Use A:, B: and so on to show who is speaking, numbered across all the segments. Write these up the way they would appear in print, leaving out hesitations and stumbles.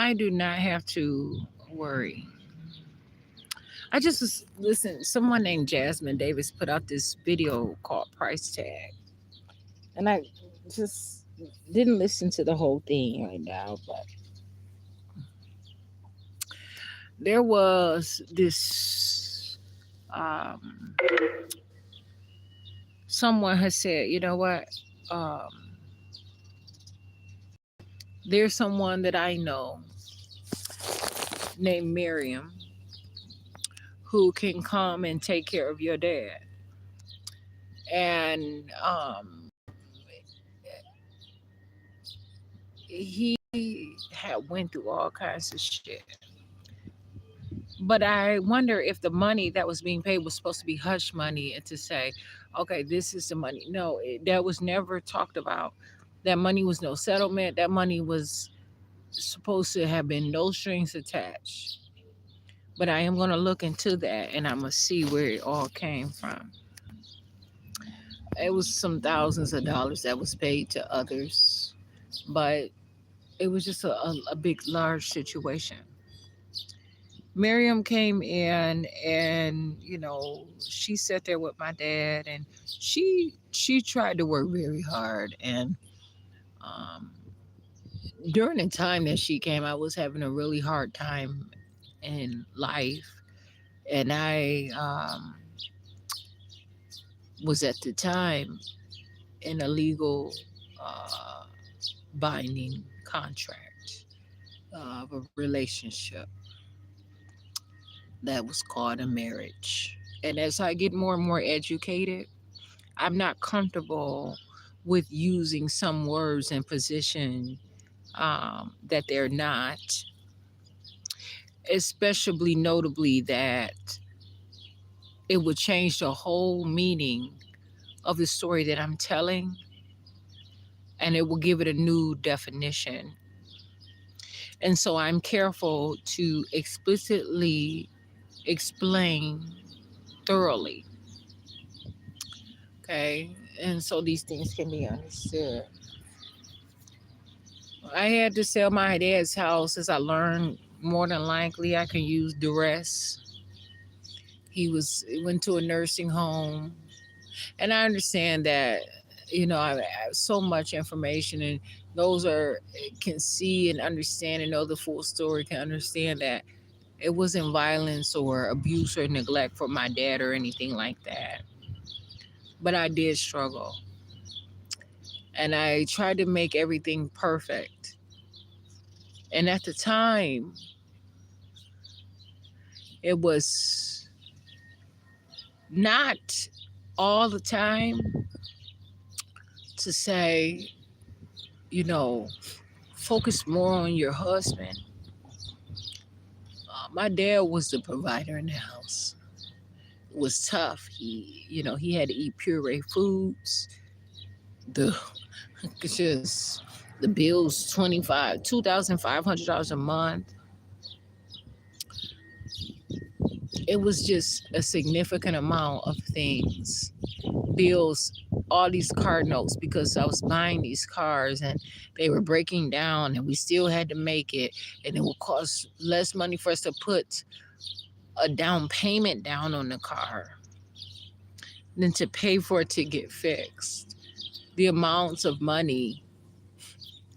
A: I do not have to worry. I just was listen. Someone named Jasmine Davis put out this video called Price Tag, and I just didn't listen to the whole thing right now. But there was this. Someone has said, you know what? Um, there's someone that I know named Miriam who can come and take care of your dad. And he had went through all kinds of shit. But I wonder if the money that was being paid was supposed to be hush money and to say, okay, this is the money. No, that was never talked about. That money was no settlement. That money was supposed to have been no strings attached. But I am going to look into that and I'm going to see where it all came from. It was some thousands of dollars that was paid to others, but it was just a big, large situation. Miriam came in and, she sat there with my dad and she tried to work very hard. And um, during the time that she came, I was having a really hard time in life. And I was at the time in a legal uh, binding contract of a relationship that was called a marriage. And as I get more and more educated, I'm not comfortable with using some words and position that they're not, especially notably that it would change the whole meaning of the story that I'm telling, and it will give it a new definition. And so I'm careful to explicitly explain thoroughly. Okay. And so these things can be understood. I had to sell my dad's house as I learned more than likely I can use duress. He went to a nursing home. And I understand that, I have so much information, and those can see and understand and know the full story, can understand that it wasn't violence or abuse or neglect for my dad or anything like that. But I did struggle. And I tried to make everything perfect. And at the time, it was not all the time to say, you know, focus more on your husband. My dad was the provider in the house. It was tough. He had to eat puree foods. The just the bills, $2,500 a month. It was just a significant amount of things. Bills, all these car notes, because I was buying these cars and they were breaking down and we still had to make it. And it would cost less money for us to put a down payment down on the car than to pay for it to get fixed. The amounts of money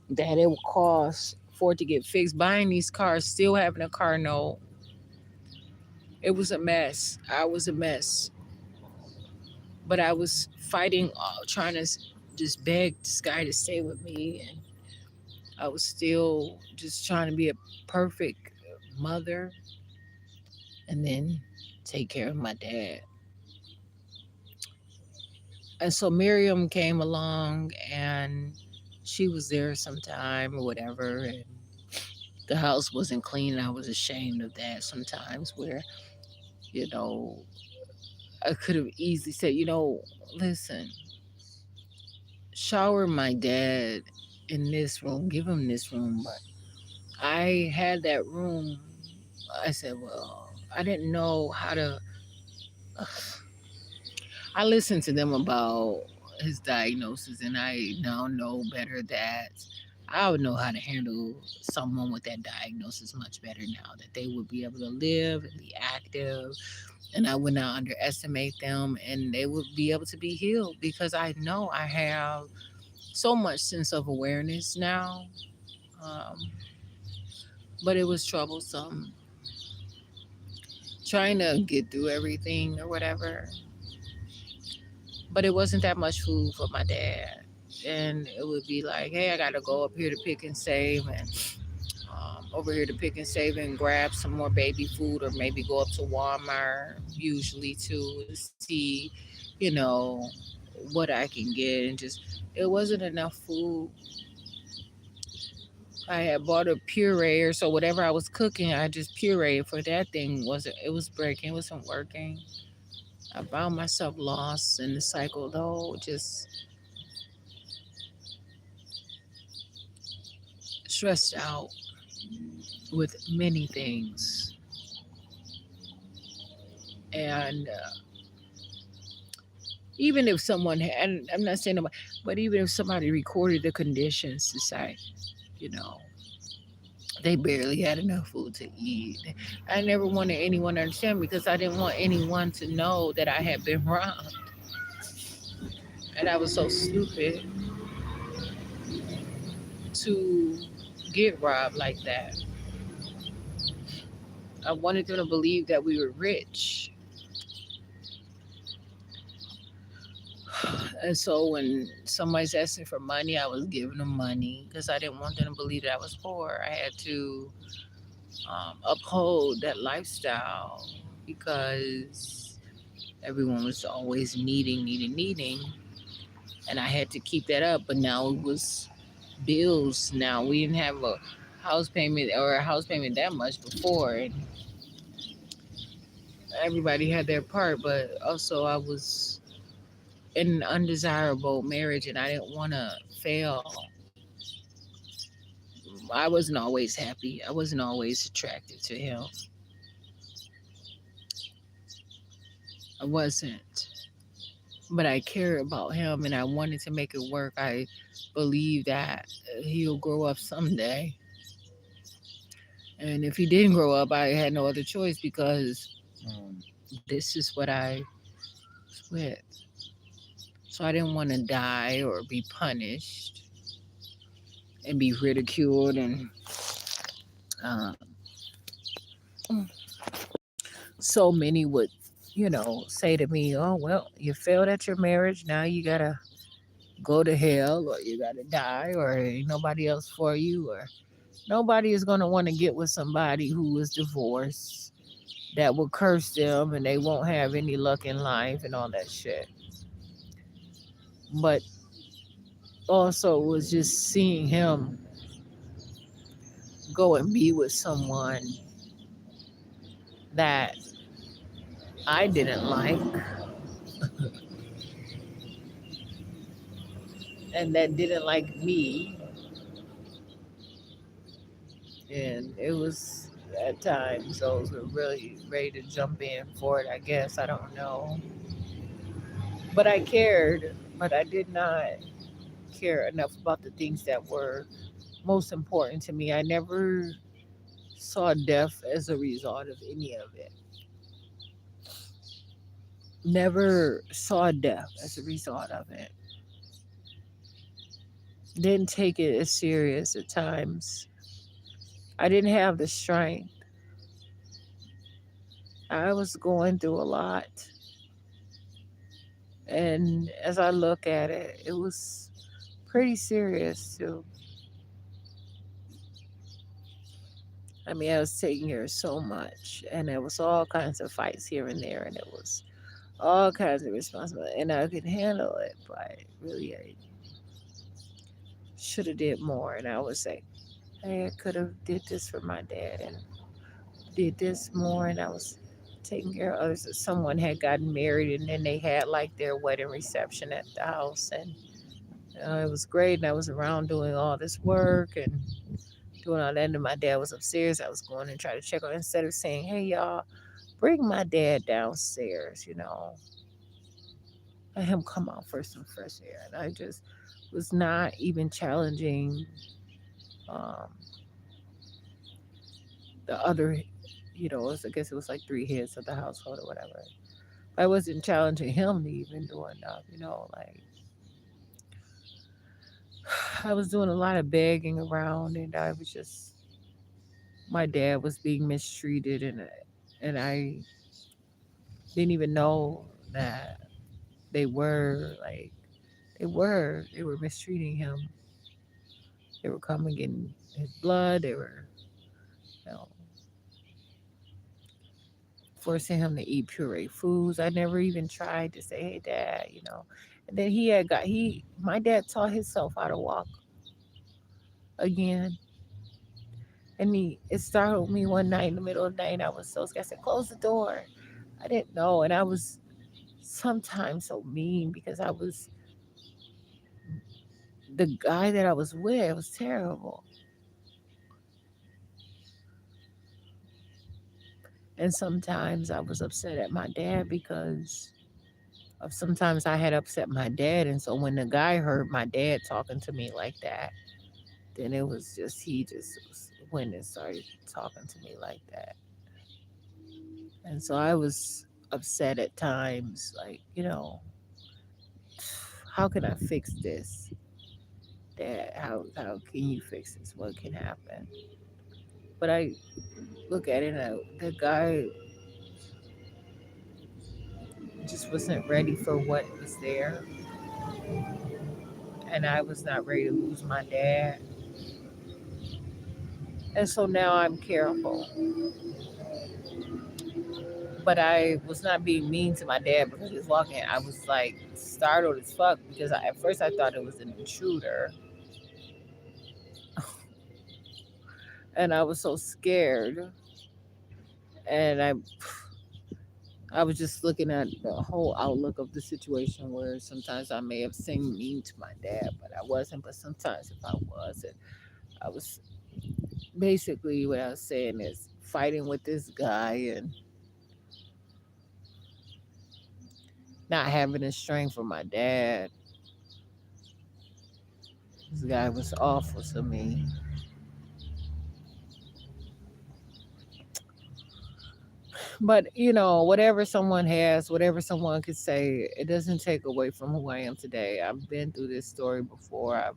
A: that it would cost for it to get fixed, buying these cars, still having a car note. It was a mess. I was a mess. But I was fighting, trying to just beg this guy to stay with me. And I was still just trying to be a perfect mother and then take care of my dad. And so Miriam came along and she was there sometime or whatever. And the house wasn't clean. I was ashamed of that sometimes, where, you know, I could have easily said, listen, shower my dad in this room, give him this room. But I had that room. I said, well, I didn't know how to. I listened to them about his diagnosis, and I now know better that I would know how to handle someone with that diagnosis much better now, that they would be able to live and be active, and I would not underestimate them, and they would be able to be healed because I know I have so much sense of awareness now. Um, but it was troublesome trying to get through everything or whatever. But it wasn't that much food for my dad. And it would be like, hey, I got to go up here to pick and save, and over here to pick and save and grab some more baby food, or maybe go up to Walmart, usually to see, what I can get. And just, it wasn't enough food. I had bought a puree, or so whatever I was cooking, I just pureed for that thing. Wasn't It was breaking, it wasn't working. I found myself lost in the cycle though, just stressed out with many things. And even if someone had, and I'm not saying nobody, but even if somebody recorded the conditions to say, you know, they barely had enough food to eat. I never wanted anyone to understand, because I didn't want anyone to know that I had been robbed. And I was so stupid to get robbed like that. I wanted them to believe that we were rich. And so when somebody's asking for money, I was giving them money because I didn't want them to believe that I was poor. I had to uphold that lifestyle because everyone was always needing, needing, needing. And I had to keep that up. But now it was bills. Now we didn't have a house payment, or a house payment that much before. And everybody had their part. But also, I was in an undesirable marriage and I didn't want to fail. I wasn't always happy. I wasn't always attracted to him. I wasn't. But I cared about him and I wanted to make it work. I believe that he'll grow up someday. And if he didn't grow up, I had no other choice because this is what I was with. So I didn't want to die or be punished and be ridiculed. And um, so many would, say to me, oh, well, you failed at your marriage. Now you got to go to hell, or you got to die, or ain't nobody else for you, or nobody is going to want to get with somebody who is divorced, that will curse them and they won't have any luck in life and all that shit. But also was just seeing him go and be with someone that I didn't like and that didn't like me. And it was, at times, those were really ready to jump in for it, I guess. I don't know. But I cared, but I did not care enough about the things that were most important to me. I never saw death as a result of any of it. Never saw death as a result of it. Didn't take it as serious at times. I didn't have the strength. I was going through a lot. And as I look at it, it was pretty serious too. I mean, I was taking care of so much, and there was all kinds of fights here and there, and it was all kinds of responsibility, and I could handle it, but really, I should have did more. And I would say, hey, I could have did this for my dad, and did this more, and I was taking care of others. Someone had gotten married, and then they had like their wedding reception at the house, and it was great, and I was around doing all this work and doing all that. And my dad was upstairs. I was going and try to check on, instead of saying, hey, y'all, bring my dad downstairs, let him come out for some fresh air. And I just was not even challenging Um, the other, I guess it was like three heads of the household or whatever. I wasn't challenging him to even do enough, like I was doing a lot of begging around, and I was just my dad was being mistreated, and I didn't even know that they were like they were mistreating him. They were coming in his blood. They were, you know, forcing him to eat pureed foods. I never even tried to say, "Hey, Dad," And then my dad taught himself how to walk again, and it startled me one night in the middle of the night. And I was so scared. I said, "Close the door." I didn't know, and I was sometimes so mean because I was the guy that I was with was terrible, and sometimes I was upset at my dad because of sometimes I had upset my dad, and so when the guy heard my dad talking to me like that, then it was just he just was when it started talking to me like that, and so I was upset at times, like how can I fix this? Dad, how can you fix this? What can happen? But I look at it, and the guy just wasn't ready for what was there, and I was not ready to lose my dad, and so now I'm careful. But I was not being mean to my dad because he was walking. I was like startled as fuck because at first I thought it was an intruder, and I was so scared. And I was just looking at the whole outlook of the situation where sometimes I may have seemed mean to my dad, but I wasn't. But sometimes if I was, and I was basically what I was saying is fighting with this guy and not having the strength for my dad. This guy was awful to me. But whatever someone has, whatever someone could say, it doesn't take away from who I am today. I've been through this story before. I've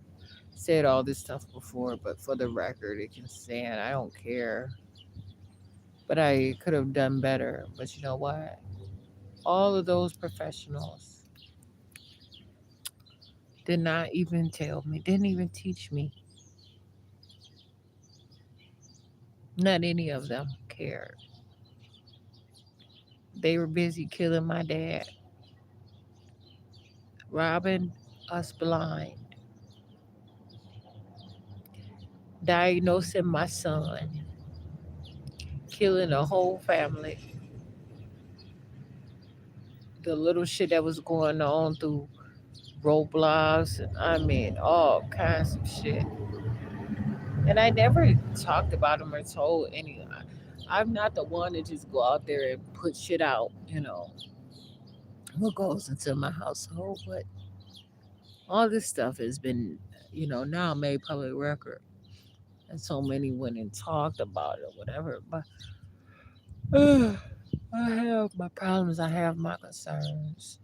A: said all this stuff before, but for the record, it can stand. I don't care. But I could have done better. But you know what? All of those professionals did not even tell me, didn't even teach me. Not any of them cared. They were busy killing my dad, robbing us blind, diagnosing my son, killing a whole family. The little shit that was going on through roadblocks, and I mean all kinds of shit. And I never talked about them or told any. I'm not the one to just go out there and put shit out, what goes into my household. But all this stuff has been, now made public record. And so many went and talked about it or whatever. But I have my problems, I have my concerns.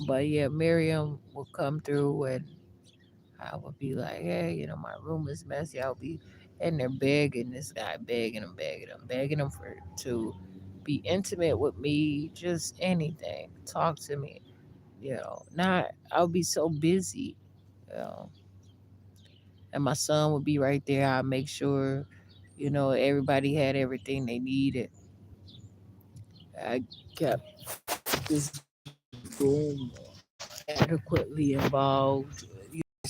A: But yeah, Miriam will come through and I would be like, hey, my room is messy. I'll be in there begging this guy, begging him for to be intimate with me, just anything. Talk to me. Not I'll be so busy, you know. And my son would be right there. I'll make sure, everybody had everything they needed. I kept this room adequately involved,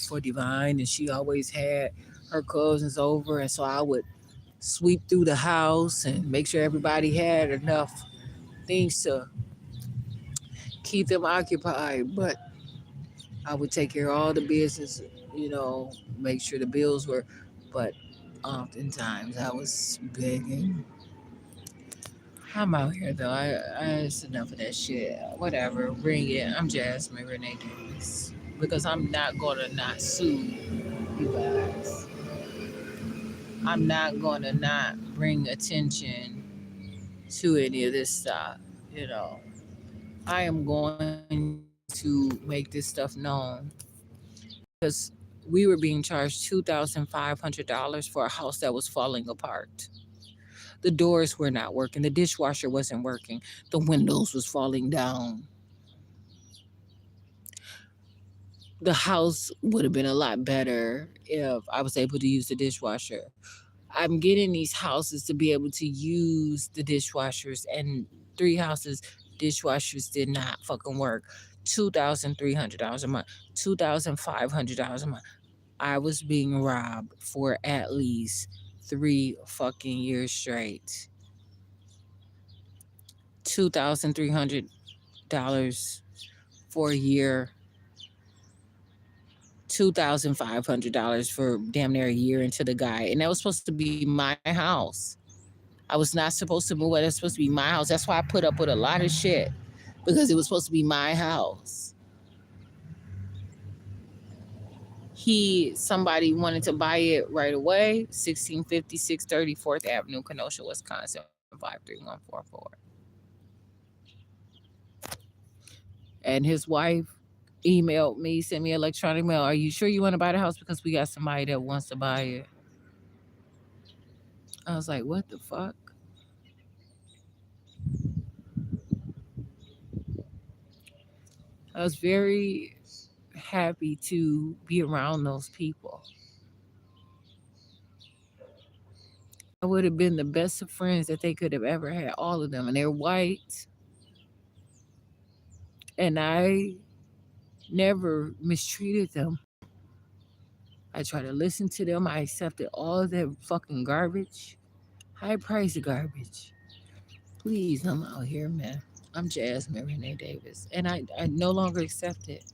A: for Divine, and she always had her cousins over, and so I would sweep through the house and make sure everybody had enough things to keep them occupied. But I would take care of all the business, make sure the bills were. But oftentimes I was begging. I'm out here though. It's enough of that shit. Whatever, bring it. I'm Jasmine Renee Davis. because I'm not gonna not sue you guys. I'm not gonna not bring attention to any of this stuff. You know, I am going to make this stuff known because we were being charged $2,500 for a house that was falling apart. The doors were not working. The dishwasher wasn't working. The windows was falling down. The house would have been a lot better if I was able to use the dishwasher. I'm getting these houses to be able to use the dishwashers, and 3 houses, dishwashers did not fucking work. $2,300 a month, $2,500 a month. I was being robbed for at least 3 fucking years straight. $2,300 for a year, $2,500 for damn near a year into the guy. And that was supposed to be my house. I was not supposed to move. It was supposed to be my house. That's why I put up with a lot of shit, because it was supposed to be my house. Somebody wanted to buy it right away. 1650 630 4th Avenue, Kenosha, Wisconsin 53144. And his wife emailed me, sent me electronic mail. Are you sure you want to buy the house? Because we got somebody that wants to buy it. I was like, what the fuck? I was very happy to be around those people. I would have been the best of friends that they could have ever had, all of them. And they're white. And I never mistreated them. I tried to listen to them. I accepted all of their fucking garbage, high price garbage. Please, I'm out here, man. I'm Jasmine Renee Davis. And I no longer accept it.